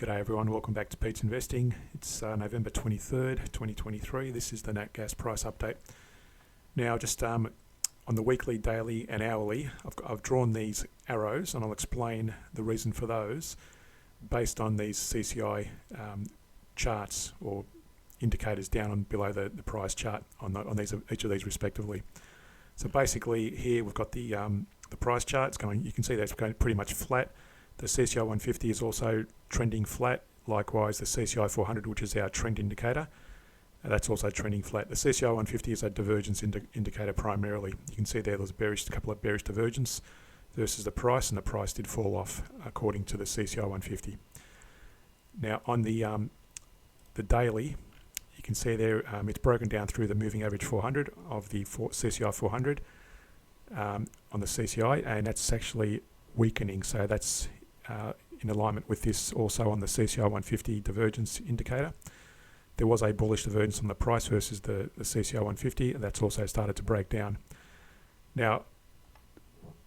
G'day everyone, welcome back to Pete's Investing. It's November 23rd, 2023. This is the nat gas price update. Now just on the weekly, daily and hourly, I've drawn these arrows and I'll explain the reason for those based on these CCI charts or indicators down and below the price chart on each of these respectively. So basically here we've got the price chart. It's going, you can see that's going pretty much flat. The CCI 150 is also trending flat. Likewise, the CCI 400, which is our trend indicator, that's also trending flat. The CCI 150 is a divergence indicator primarily. You can see there's a couple of bearish divergence versus the price, and the price did fall off according to the CCI 150. Now on the daily, you can see there it's broken down through the moving average 400 of the CCI 400 on the CCI, and that's actually weakening. So that's in alignment with this also on the CCI 150 divergence indicator. There was a bullish divergence on the price versus the CCI 150, and that's also started to break down. Now,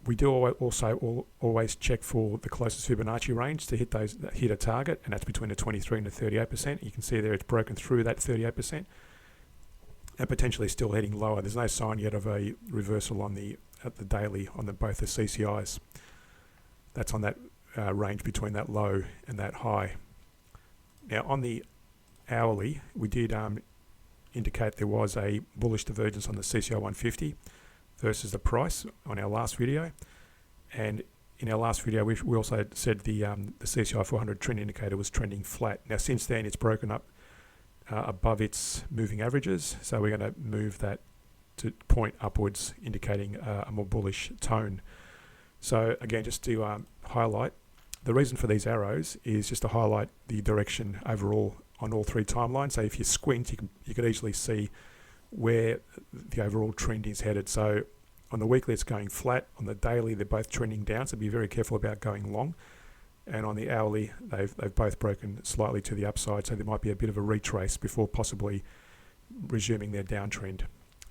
we do also always check for the closest Fibonacci range to hit a target, and that's between the 23 and the 38%. You can see there it's broken through that 38% and potentially still heading lower. There's no sign yet of a reversal at the daily on both the CCIs. That's on that range between that low and that high. Now on the hourly, we did indicate there was a bullish divergence on the CCI 150 versus the price on our last video, and in our last video we also said the CCI 400 trend indicator was trending flat. Now since then it's broken up above its moving averages, so we're going to move that to point upwards, indicating a more bullish tone. So again, just to highlight, the reason for these arrows is just to highlight the direction overall on all three timelines. So if you squint, you could easily see where the overall trend is headed. So on the weekly it's going flat, on the daily they're both trending down, so be very careful about going long, and on the hourly they've both broken slightly to the upside, so there might be a bit of a retrace before possibly resuming their downtrend.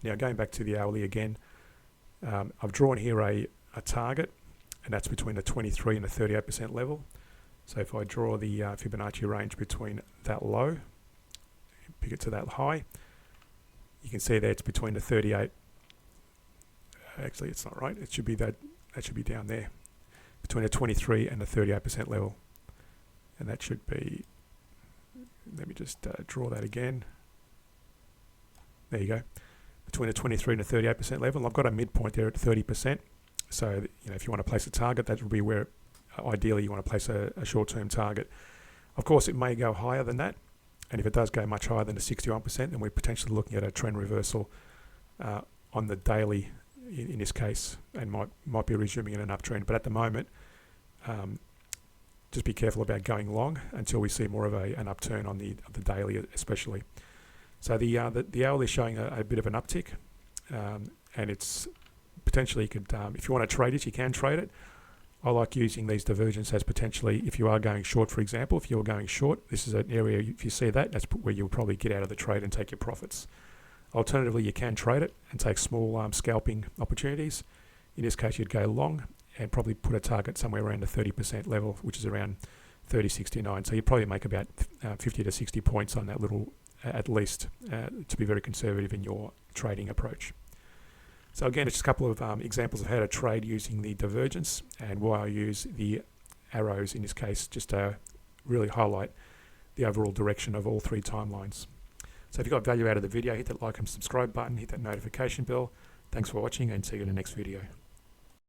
Now going back to the hourly again, I've drawn here a target, and that's between the 23 and the 38% level. So if I draw the Fibonacci range between that low, pick it to that high, you can see that it's between the 38. Actually, it's not right. It should be that should be down there, between the 23 and the 38% level, and that should be. Let me just draw that again. There you go. Between the 23 and the 38% level, and I've got a midpoint there at 30%. So if you want to place a target, that would be where ideally you want to place a short-term target. Of course, it may go higher than that, and if it does go much higher than the 61%, then we're potentially looking at a trend reversal on the daily in this case, and might be resuming in an uptrend. But at the moment, just be careful about going long until we see more of an upturn on the daily, especially. So the hourly is showing a bit of an uptick, and it's potentially, you could, if you want to trade it, you can trade it. I like using these divergences as potentially, if you are going short, for example, if you're going short, this is an area, if you see that, that's where you'll probably get out of the trade and take your profits. Alternatively, you can trade it and take small scalping opportunities. In this case, you'd go long and probably put a target somewhere around the 30% level, which is around 30.69. So you'd probably make about 50 to 60 points on that little, at least, to be very conservative in your trading approach. So again, it's just a couple of examples of how to trade using the divergence, and why I use the arrows in this case, just to really highlight the overall direction of all three timelines. So if you got value out of the video, hit that like and subscribe button, hit that notification bell. Thanks for watching, and see you in the next video.